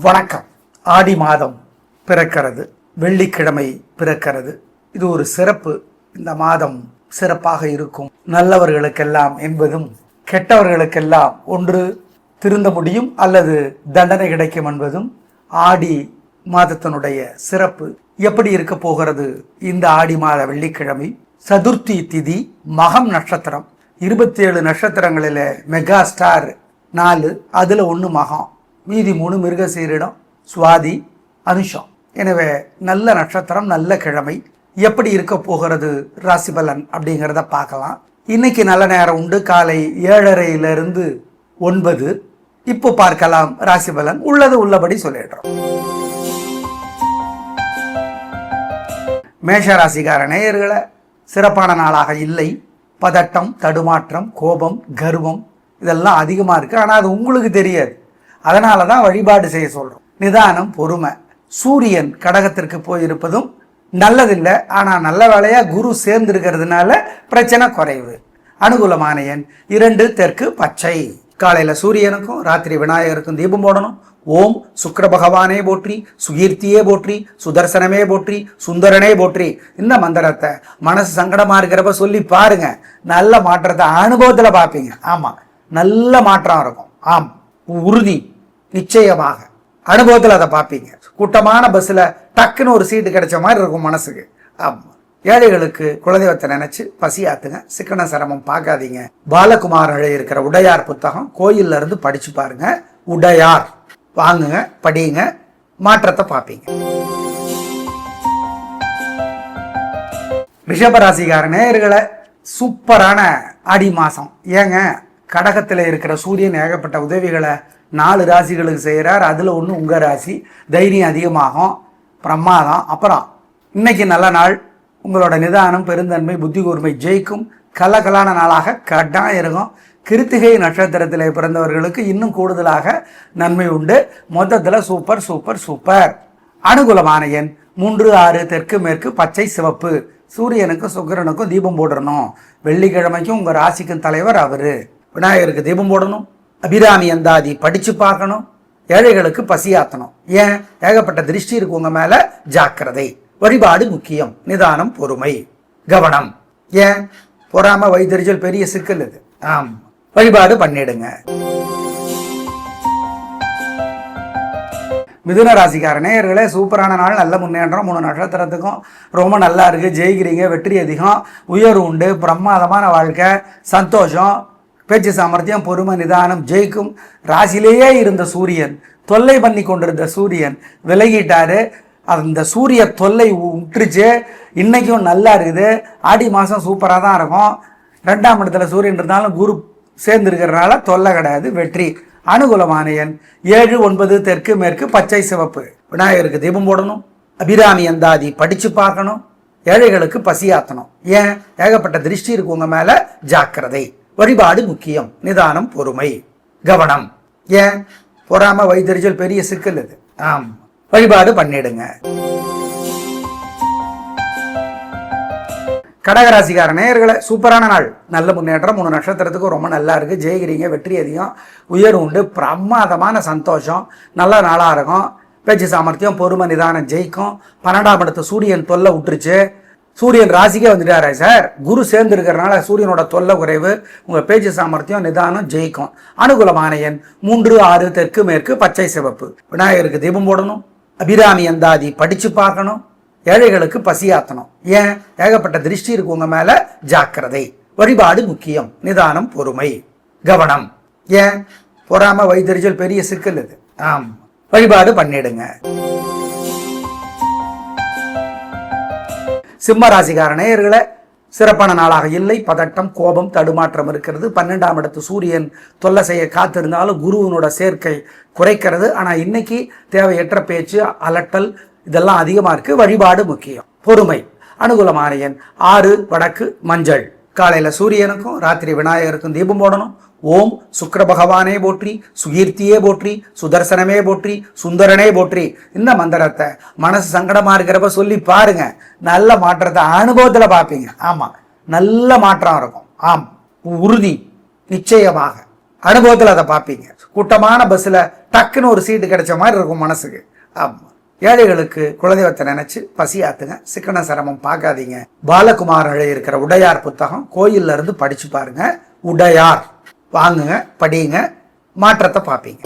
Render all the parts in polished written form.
வணக்கம். ஆடி மாதம் பிறக்கிறது, வெள்ளிக்கிழமை பிறக்கிறது. இது ஒரு சிறப்பு. இந்த மாதம் சிறப்பாக இருக்கும். நல்லவர்களுக்கெல்லாம் என்பதும் கெட்டவர்களுக்கெல்லாம் ஒன்று திருந்த முடியும் அல்லது தண்டனை கிடைக்கும் என்பதும் ஆடி மாதத்தினுடைய சிறப்பு. எப்படி இருக்க போகிறது இந்த ஆடி மாத வெள்ளிக்கிழமை? சதுர்த்தி திதி, மகம் நட்சத்திரம். 27 நட்சத்திரங்களில் மெகா ஸ்டார் 4, அதில் 1 மகம், மீதி 3 மிருகசீரிடம், சுவாதி, அனுஷம். எனவே நல்ல நட்சத்திரம், நல்ல கிழமை. எப்படி இருக்க போகிறது ராசி பலன் அப்படிங்கிறத பார்க்கலாம். இன்னைக்கு நல்ல நேரம் உண்டு, காலை 7:30 to 9. இப்போ பார்க்கலாம் ராசி பலன். உள்ளது உள்ளபடி சொல்லிடுறோம். மேஷ ராசிக்கார நேயர்களை சிறப்பான நாளாக இல்லை. பதட்டம், தடுமாற்றம், கோபம், கர்வம் இதெல்லாம் அதிகமாக இருக்குது. ஆனால் அது உங்களுக்கு தெரியாது. அதனால தான் வழிபாடு செய்ய சொல்கிறோம். நிதானம், பொறுமை. சூரியன் கடகத்திற்கு போயிருப்பதும் நல்லதில்லை. ஆனால் நல்ல வேலையாக குரு சேர்ந்திருக்கிறதுனால பிரச்சனை குறைவு. அனுகூலமான எண் 2, தெற்கு பச்சை. காலையில் சூரியனுக்கும் ராத்திரி விநாயகருக்கும் தீபம் போடணும். ஓம் சுக்கிர பகவானே போற்றி, சுகீர்த்தியே போற்றி, சுதர்சனமே போற்றி, சுந்தரனே போற்றி. இந்த மந்திரத்தை மனசு சங்கடமாக இருக்கிறப்ப சொல்லி பாருங்க. நல்ல மாற்றத்தை அனுபவத்தில் பார்ப்பீங்க. ஆமாம், நல்ல மாற்றம் இருக்கும். ஆம், உறுதி, நிச்சயமாக அனுபவத்தில் அதை பார்ப்பீங்க. கூட்டமான பஸ்ஸில் டக்குன்னு ஒரு சீட்டு கிடைச்ச மாதிரி இருக்கும் மனசுக்கு. ஆமாம். ஏழைகளுக்கு குலதெய்வத்தை நினைச்சு பசி ஆத்துங்க. சிக்கன சிரமம் பார்க்காதீங்க. பாலகுமார் எழுதியிருக்கிற உடையார் புத்தகம் கோயில்ல இருந்து படிச்சு பாருங்க. உடையார் வாங்குங்க, படியுங்க, மாற்றத்தை பார்ப்பீங்க. ரிஷபராசிக்கார நேயர்களை சூப்பரான ஆடி மாசம். ஏங்க, கடகத்தில் இருக்கிற சூரியன் ஏகப்பட்ட உதவிகளை 4 ராசிகளுக்கு செய்கிறார். அதில் 1 உங்கள் ராசி. தைரியம் அதிகமாகும், பிரமாதம். அப்புறம் இன்னைக்கு நல்ல நாள். உங்களோட நிதானம், பெருந்தன்மை, புத்தி கூர்மை ஜெயிக்கும். கலகலான நாளாக கட்டாயம் இருக்கும். கிருத்திகை நட்சத்திரத்தில் பிறந்தவர்களுக்கு இன்னும் கூடுதலாக நன்மை உண்டு. மொத்தத்தில் சூப்பர் சூப்பர் சூப்பர். அனுகூலமான எண் 3, 6, தெற்கு மேற்கு பச்சை சிவப்பு. சூரியனுக்கும் சுக்கிரனுக்கும் தீபம் போடணும். வெள்ளிக்கிழமைக்கும் உங்கள் ராசிக்கும் தலைவர் அவரு. விநாயகருக்கு தீபம் போடணும். அபிராமி அந்தாதி படிச்சு பார்க்கணும். ஏழைகளுக்கு பசியாத்தணும். ஏன், ஏகப்பட்ட திருஷ்டி இருக்கு உங்க மேல, ஜாக்கிரதை. வழிபாடு முக்கியம். நிதானம், பொறுமை, கவனம். ஏன், பொறாம வைத்தறிச்சல் பெரிய சிக்கல் இது. ஆம், வழிபாடு பண்ணிடுங்க. மிதுன ராசிக்கார நேயர்களே சூப்பரான நாள், நல்ல முன்னேற்றம். 3 நட்சத்திரத்துக்கும் ரொம்ப நல்லா இருக்கு. ஜெயிக்கிறீங்க, வெற்றி அதிகம், உயர்வு உண்டு, பிரமாதமான வாழ்க்கை, சந்தோஷம், பேச்சு சாமர்த்தியம், பொறுமை, நிதானம் ஜெயிக்கும். ராசியிலேயே இருந்த சூரியன், தொல்லை பண்ணி கொண்டிருந்த சூரியன் விலகிட்டாரு. அந்த சூரிய தொல்லை விட்டுருச்சு. இன்னைக்கும் நல்லா இருக்குது. ஆடி மாதம் சூப்பராக தான் இருக்கும். 2ஆம் இடத்துல சூரியன் இருந்தாலும் குரு சேர்ந்துருக்கிறதுனால தொல்லை கிடையாது, வெற்றி. அனுகூலமான எண் 7, 9, தெற்கு மேற்கு பச்சை சிவப்பு. விநாயகருக்கு தீபம் போடணும். அபிராமி அந்தாதி படிச்சு பார்க்கணும். ஏழைகளுக்கு பசியாத்தணும். ஏன், ஏகப்பட்ட திருஷ்டி இருக்கு உங்க மேல, ஜாக்கிரதை. வழிபாடு முக்கியம். நிதானம், பொறுமை, கவனம். ஏன், பொறாம வைத்தறிச்சல் பெரிய சிக்கல் இது. ஆம், வழிபாடு பண்ணிடுங்க. கடகராசிக்கார நேயர்களை சூப்பரான நாள், நல்ல முன்னேற்றம். 3 நட்சத்திரத்துக்கும் ரொம்ப நல்லா இருக்கு. ஜெயிக்கிறீங்க, வெற்றி அதிகம், உயர்வு உண்டு, பிரமாதமான சந்தோஷம். நல்ல நாளாக இருக்கும். பேச்சு சாமர்த்தியம், பொறுமை, நிதானம் ஜெயிக்கும். 12ஆம் இடத்து சூரியன் தொல்லை விட்டுருச்சு. சூரியன் ராசிக்கே வந்துட்டாரா சார். குரு சேர்ந்து இருக்கிறனால சூரியனோட தொல்லை குறைவு. உங்கள் பேச்சு சாமர்த்தியம், நிதானம் ஜெயிக்கும். அனுகூலமான எண் 3, 6, தெற்கு மேற்கு பச்சை சிவப்பு. விநாயகருக்கு தீபம் போடணும். அபிராமி அந்தாதி படிச்சு பார்க்கணும். ஏழைகளுக்கு பசியாத்தணும். ஏன், ஏகப்பட்ட திருஷ்டி இருக்கு உங்க மேல, ஜாக்கிரதை. வழிபாடு முக்கியம். நிதானம், பொறுமை, கவனம். ஏன், பொறாம வைத்தறிச்சல் பெரிய சிக்கல் இது. ஆம், வழிபாடு பண்ணிடுங்க. சிம்ம ராசிக்கார நேயர்களை சிறப்பான நாளாக இல்லை. பதட்டம், கோபம், தடுமாற்றம் இருக்கிறது. 12ஆம் இடத்து சூரியன் தொல்லை செய்ய காத்திருந்தாலும் குருவினோட சேர்க்கை குறைக்கிறது. ஆனால் இன்னைக்கு தேவையற்ற பேச்சு, அலட்டல் இதெல்லாம் அதிகமாக இருக்கு. வழிபாடு முக்கியம், பொறுமை. அனுகூலமான எண் 6, வடக்கு மஞ்சள். காலையில் சூரியனுக்கும் ராத்திரி விநாயகருக்கும் தீபம் போடணும். ஓம் சுக்கிர பகவானே போற்றி, சுகீர்த்தியே போற்றி, சுதர்சனமே போற்றி, சுந்தரனே போற்றி. இந்த மந்திரத்தை மனசு சங்கடமா இருக்கிறப்ப சொல்லி பாருங்க. நல்ல மாற்றத்தை அனுபவத்தில் பார்ப்பீங்க. ஆமா, நல்ல மாற்றம் இருக்கும். ஆம், உறுதி, நிச்சயமாக அனுபவத்தில் அதை பார்ப்பீங்க. கூட்டமான பஸ்ஸில் டக்குன்னு ஒரு சீட்டு கிடைச்ச மாதிரி இருக்கும் மனசுக்கு. ஆமாம். ஏழைகளுக்கு குலதெய்வத்தை நினைச்சு பசியாத்துங்க. சிக்கன சிரமம் பார்க்காதீங்க. பாலகுமார் எழுதியிருக்கிற உடையார் புத்தகம் கோயில்ல இருந்து படிச்சு பாருங்க. உடையார் வாங்குங்க, படியுங்க, மாற்றத்தை பார்ப்பீங்க.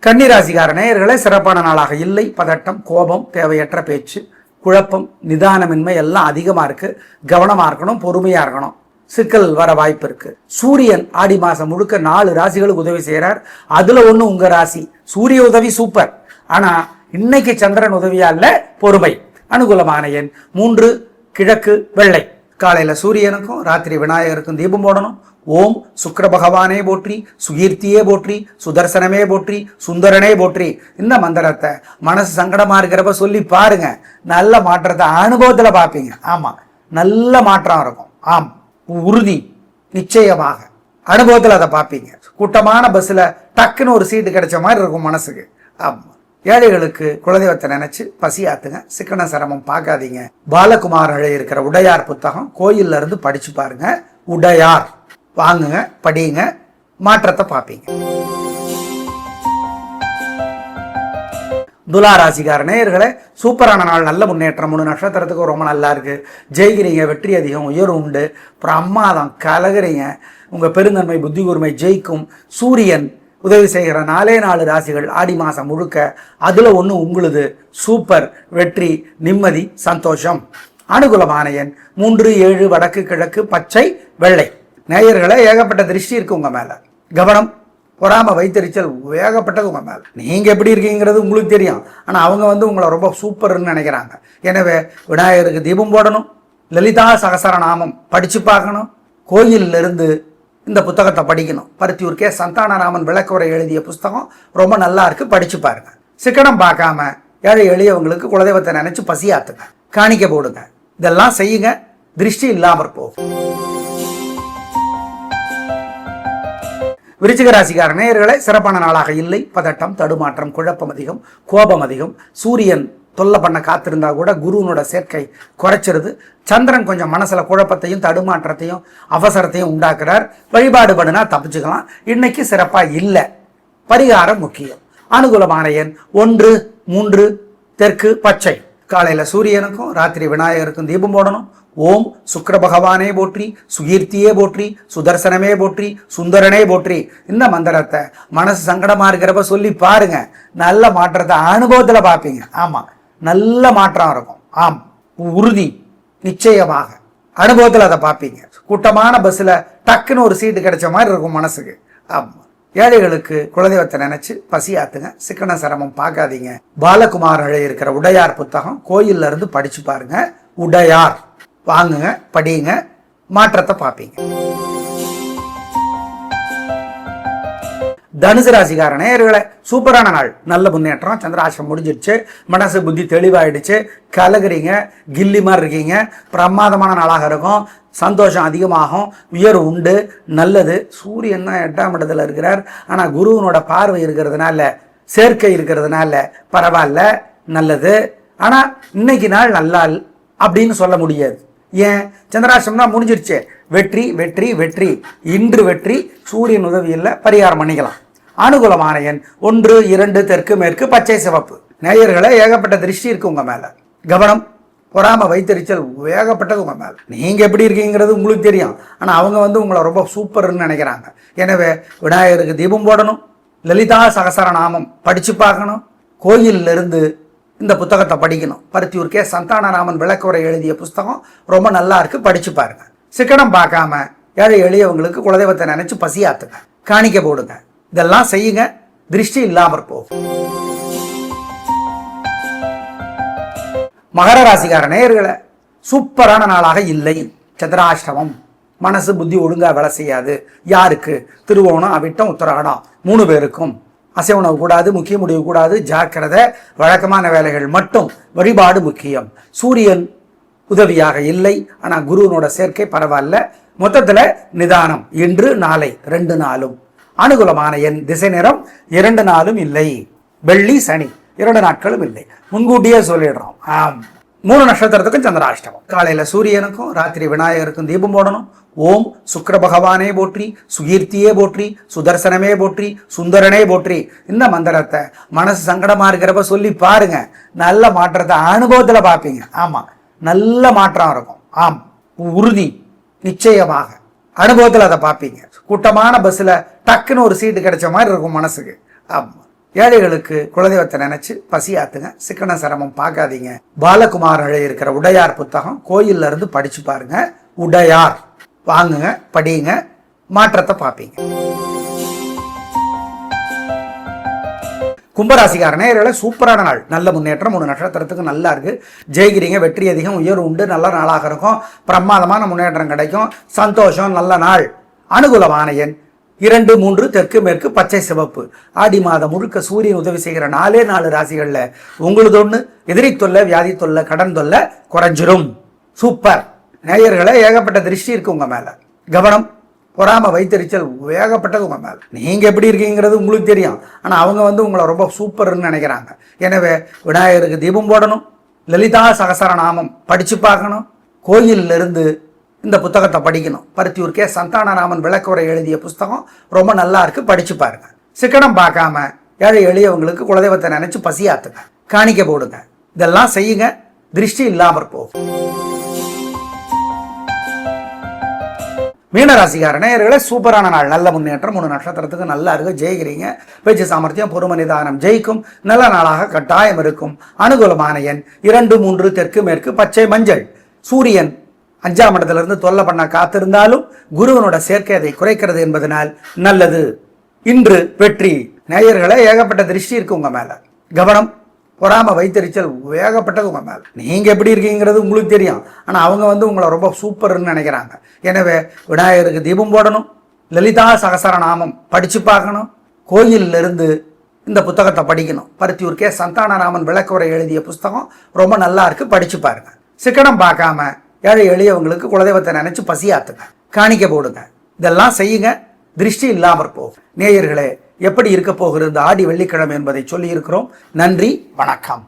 கன்னிராசிக்கார நேயர்களே, சிறப்பான நாளாக இல்லை. பதட்டம், கோபம், தேவையற்ற பேச்சு, குழப்பம், நிதானமின்மை எல்லாம் அதிகமாக இருக்கு. கவனமாக இருக்கணும், பொறுமையாக இருக்கணும். சிக்கல் வர வாய்ப்பு இருக்கு. சூரியன் ஆடி மாசம் முழுக்க 4 ராசிகளுக்கு உதவி செய்யறார். அதுல ஒண்ணு உங்க ராசி. சூரிய உதவி சூப்பர். ஆனா இன்னைக்கு சந்திரன் உதவியா இல்ல, பொறுமை. அனுகூலமான எண் 3, கிழக்கு வெள்ளை. காலையில சூரியனுக்கும் ராத்திரி விநாயகருக்கும் தீபம் போடணும். ஓம் சுக்கிர பகவானே போற்றி, சுகீர்த்தியே போற்றி, சுதர்சனமே போற்றி, சுந்தரனே போற்றி. இந்த மந்திரத்தை மனசு சங்கடமா இருக்கிறப்ப சொல்லி பாருங்க. நல்ல மாற்றத்தை அனுபவத்துல பார்ப்பீங்க. ஆமா, நல்ல மாற்றம் இருக்கும். ஆம், உறுதி, நிச்சயமாக அனுபவத்தில் அதை பார்ப்பீங்க. கூட்டமான பஸ்ஸில் டக்குன்னு ஒரு சீட்டு கிடைச்ச மாதிரி இருக்கும் மனசுக்கு. ஆமாம். ஏழைகளுக்கு குலதெய்வத்தை நினைச்சு பசியாத்துங்க. சிக்கன சிரமம் பார்க்காதீங்க. பாலகுமார் எழுதியிருக்கிற உடையார் புத்தகம் கோயில்ல இருந்து படிச்சு பாருங்க. உடையார் வாங்குங்க, படியுங்க, மாற்றத்தை பார்ப்பீங்க. துலா ராசிக்கார நேயர்களே, சூப்பரான நாள், நல்ல முன்னேற்றம். 3 நட்சத்திரத்துக்கு ரொம்ப நல்லா இருக்கு. ஜெயிக்கிறீங்க, வெற்றி அதிகம், உயர்வு உண்டு. பிரமாதம், கலகுறீங்க. உங்க பெருந்தன்மை, புத்தி கூர்மை ஜெயிக்கும். சூரியன் உதவி செய்கிற 4 ராசிகள் ஆடி மாசம் முழுக்க. அதுல ஒண்ணு உங்களுது. சூப்பர், வெற்றி, நிம்மதி, சந்தோஷம். அனுகூலமான எண் 3, 7, வடக்கு கிழக்கு, பச்சை வெள்ளை. நேயர்களே, ஏகப்பட்ட திருஷ்டி இருக்கு உங்க மேல. கவனம், பொறாம, வைத்தறிச்சல் ஏகப்பட்டது உங்க மேல. நீங்க எப்படி இருக்கீங்கிறது உங்களுக்கு தெரியும். ஆனா அவங்க உங்களை ரொம்ப சூப்பர்னு நினைக்கிறாங்க. எனவே விநாயகருக்கு தீபம் போடணும். லலிதா சகசரநாமம் படிச்சு பார்க்கணும். கோயில்ல இருந்து இந்த புத்தகத்தை படிக்கணும். பருத்தியூர் கே சந்தானராமன் விளக்குரை எழுதிய புஸ்தகம் ரொம்ப நல்லா இருக்கு, படிச்சு பாருங்க. சிக்கனம் பார்க்காம ஏழை எளியவங்களுக்கு குலதெய்வத்தை நினைச்சு பசியாத்துங்க, காணிக்க போடுங்க. இதெல்லாம் செய்யுங்க, திருஷ்டி இல்லாமற் போகும். விருச்சிக ராசிக்கார நேயர்களே, சிறப்பான நாளாக இல்லை. பதட்டம், தடுமாற்றம், குழப்பம் அதிகம், கோபம் அதிகம். சூரியன் தொல்லை பண்ண காத்திருந்தா கூட குருவனோட சேர்க்கை குறைச்சிருது. சந்திரன் கொஞ்சம் மனசுல குழப்பத்தையும் தடுமாற்றத்தையும் அவசரத்தையும் உண்டாக்குறார். வழிபாடு பண்ணினா தப்பிச்சுக்கலாம். இன்னைக்கு சிறப்பா இல்லை. பரிகாரம் முக்கியம். அனுகூலமான எண் 1, 3, தெற்கு பச்சை. காலையில சூரியனுக்கும் ராத்திரி விநாயகருக்கும் தீபம் போடணும். ஓம் சுக்கிர பகவானே போற்றி, சுகீர்த்தியே போற்றி, சுதர்சனமே போற்றி, சுந்தரனே போற்றி. இந்த மந்திரத்தை மனசு சங்கடமா இருக்கிறப்ப சொல்லி பாருங்க. நல்ல மாற்றத்தை அனுபவத்துல பார்ப்பீங்க. ஆமா, நல்ல மாற்றம் இருக்கும். ஆம், உறுதி, நிச்சயமாக அனுபவத்தில் அதை பார்ப்பீங்க. கூட்டமான பஸ்ஸில் டக்குன்னு ஒரு சீட்டு கிடைச்ச மாதிரி இருக்கும் மனசுக்கு. ஆமா. ஏழைகளுக்கு குலதெய்வத்தை நினைச்சு பசியாத்துங்க. சிக்கன சிரமம் பார்க்காதீங்க. பாலகுமார் எழுதியிருக்கிற உடையார் புத்தகம் கோயில்ல இருந்து படிச்சு பாருங்க. உடையார் வாங்குங்க, படியுங்க, மாற்றத்தை பார்ப்பீங்க. தனுசு ராசிக்கார நேயர்களே, சூப்பரான நாள், நல்ல முன்னேற்றம். சந்திராஷ்டிரம் முடிஞ்சிடுச்சு. மனசு புத்தி தெளிவாயிடுச்சு. கலகுறீங்க, கில்லி மாதிரி இருக்கீங்க. பிரமாதமான நாளாக இருக்கும். சந்தோஷம் அதிகமாகும். உயர்வு உண்டு, நல்லது. சூரியன் தான் 8ஆம் இடத்துல இருக்கிறார். ஆனால் குருவனோட பார்வை இருக்கிறதுனால, சேர்க்கை இருக்கிறதுனால பரவாயில்ல, நல்லது. ஆனால் இன்னைக்கு நாள் நல்லா அப்படின்னு சொல்ல முடியாது. ஏன்? சந்திராஷ்டிரம் தான் முடிஞ்சிருச்சு. வெற்றி, வெற்றி, வெற்றி. இன்று வெற்றி. சூரியன் உதவியில் பரிகாரம் பண்ணிக்கலாம். அனுகூலமான எண் 1, 2, தெற்கு மேற்கு, பச்சை சிவப்பு. நேயர்களே, ஏகப்பட்ட திருஷ்டி இருக்கு உங்க மேல. கவனம், பொறாம, வைத்தறிச்சல் ஏகப்பட்டது உங்க மேல. நீங்க எப்படி இருக்கீங்கிறது உங்களுக்கு தெரியும். ஆனா அவங்க உங்களை ரொம்ப சூப்பர்னு நினைக்கிறாங்க. எனவே விநாயகருக்கு தீபம் போடணும். லலிதா சகசரநாமம் படிச்சு பார்க்கணும். கோயில்ல இருந்து இந்த புத்தகத்தை படிக்கணும். பருத்தியூர் கே சந்தானராமன் விளக்குரை எழுதிய புஸ்தகம் ரொம்ப நல்லா இருக்கு, படிச்சு பாருங்க. சிக்கனம் பார்க்காம ஏழை எளியவங்களுக்கு குலதெய்வத்தை நினைச்சு பசியாத்துங்க, காணிக்க போடுங்க. இதெல்லாம் செய்யுங்க, திருஷ்டி இல்லாமற் போகும். மகர ராசிக்கார நேயர்களே, சூப்பரான நாளாக இல்லை. சந்திராஷ்டமம். மனசு புத்தி ஒழுங்கா வேலை செய்யாது. யாருக்கு? திருவோணம், அவிட்டம், உத்தராடம் 3 பேருக்கும். அசைவ உணவு கூடாது, முக்கிய முடிவு கூடாது, ஜாக்கிரதை. வழக்கமான வேலைகள் மட்டும். வழிபாடு முக்கியம். சூரியன் உதவியாக இல்லை. ஆனால் குருவனோட சேர்க்கை பரவாயில்ல. மொத்தத்தில் நிதானம். இன்று நாளை 2 நாளும். அனுகூலமான எண் திசை நிறம் 2 நாளும் இல்லை. வெள்ளி சனி 2 நாட்களும் இல்லை. முன்கூட்டியே சொல்லிடுறோம். ஆம், 3 நட்சத்திரத்துக்கும் சந்திராஷ்டமம். காலையில சூரியனுக்கும் ராத்திரி விநாயகருக்கும் தீபம் போடணும். ஓம் சுக்கிர பகவானே போற்றி, சுகீர்த்தியே போற்றி, சுதர்சனமே போற்றி, சுந்தரனே போற்றி. இந்த மந்திரத்தை மனசு சங்கடமா இருக்கிறப்ப சொல்லி பாருங்க, நல்ல மாற்றத்தை அனுபவத்துல பார்ப்பீங்க. ஆமா, நல்ல மாற்றம் இருக்கும். ஆம், உறுதி, நிச்சயமாக அனுபவத்தில் அதை பார்ப்பீங்க. கூட்டமான பஸ்ஸில் டக்குன்னு ஒரு சீட்டு கிடைச்ச மாதிரி இருக்கும் மனசுக்கு. ஆமாம், ஏழைகளுக்கு குலதெய்வத்தை நினைச்சு பசியாத்துங்க. சிக்கன சிரமம் பார்க்காதீங்க. பாலகுமார் எழுதியிருக்கிற உடையார் புத்தகம் கோயில்ல இருந்து படிச்சு பாருங்க. உடையார் வாங்குங்க, படியுங்க, மாற்றத்தை பார்ப்பீங்க. கும்பராசிக்காரனே சூப்பரான நாள், நல்ல முன்னேற்றம். 3 நட்சத்திரத்துக்கு நல்லா இருக்கு. ஜெயிக்கிறீங்க, வெற்றி அதிகம், உயர்வு உண்டு, நல்ல நாளாக இருக்கும். பிரமாதமான முன்னேற்றம் கிடைக்கும். சந்தோஷம், நல்ல நாள். அனுகூலமான எண் 2, 3, தெற்கு மேற்கு, பச்சை சிவப்பு. ஆடி மாதம் முழுக்க சூரியன் உதவி செய்கிற 4 ராசிகள்ல உங்களுக்கு ஒண்ணு எதிரி தொல்லை, வியாதி தொல்லை, கடன் தொல்லை குறைஞ்சிரும். சூப்பர். நேயர்களே, ஏகப்பட்ட திருஷ்டி இருக்கு உங்க மேல. கவனம், பொறாம, வைத்தறிச்சல் ஏகப்பட்டது உங்க மேல. நீங்க எப்படி இருக்கீங்கிறது உங்களுக்கு தெரியும். ஆனா அவங்க உங்களை ரொம்ப சூப்பர்னு நினைக்கிறாங்க. எனவே விநாயகருக்கு தீபம் போடணும். லலிதா சகசரநாமம் படிச்சு பார்க்கணும். கோயில்ல இருந்து இந்த புத்தகத்தை படிக்கணும். பருத்தியூர் கே சந்தானராமன் விளக்குரை எழுதிய புஸ்தகம் ரொம்ப நல்லா இருக்கு, படிச்சு பாருங்க. சிக்கனம் பார்க்காம ஏழை எளியவங்களுக்கு குலதெய்வத்தை நினைச்சு பசியாத்துங்க, காணிக்க போடுங்க. இதெல்லாம் செய்யுங்க, திருஷ்டி இல்லாமற் போகும். மீனராசிக்காரனே சூப்பரான நாள், நல்ல முன்னேற்றம். 3 நட்சத்திரத்துக்கு நல்லா இருக்கு. ஜெயிக்கிறீங்க, பேச்சு சாமர்த்தியம், பொறுமை, நிதானம் ஜெயிக்கும். நல்ல நாளாக கட்டாயம் இருக்கும். அனுகூலமான எண் 2, 3, தெற்கு மேற்கு, பச்சை மஞ்சள். சூரியன் 5ஆம் இடத்திலிருந்து தொல்லை பண்ண காத்திருந்தாலும் குருவனோட சேர்க்கை அதை குறைக்கிறது என்பதனால் நல்லது. இன்று வெற்றி. நேயர்களே, ஏகப்பட்ட திருஷ்டி இருக்கு உங்க மேல. கவனம், பொறாம, வைத்தறிச்சல் ஏகப்பட்டது உங்க மேல. நீங்க எப்படி இருக்கீங்கிறது உங்களுக்கு தெரியும். ஆனா அவங்க உங்களை ரொம்ப சூப்பர்னு நினைக்கிறாங்க. எனவே விநாயகருக்கு தீபம் போடணும். லலிதா சகசரநாமம் படிச்சு பார்க்கணும். கோயில்ல இருந்து இந்த புத்தகத்தை படிக்கணும். பருத்தியூர் கே சந்தானராமன் விளக்குரை எழுதிய புஸ்தகம் ரொம்ப நல்லா இருக்கு, படிச்சு பாருங்க. சிக்கனம் பார்க்காம ஏழை எளியவங்களுக்கு குலதெய்வத்தை நினைச்சு பசியாத்துங்க, காணிக்க போடுங்க. இதெல்லாம் செய்யுங்க, திருஷ்டி இல்லாமற் போகும். நேயர்களே, எப்படி இருக்க போகிறது ஆடி வெள்ளிக்கிழமை என்பதை சொல்லி இருக்கிறோம். நன்றி, வணக்கம்.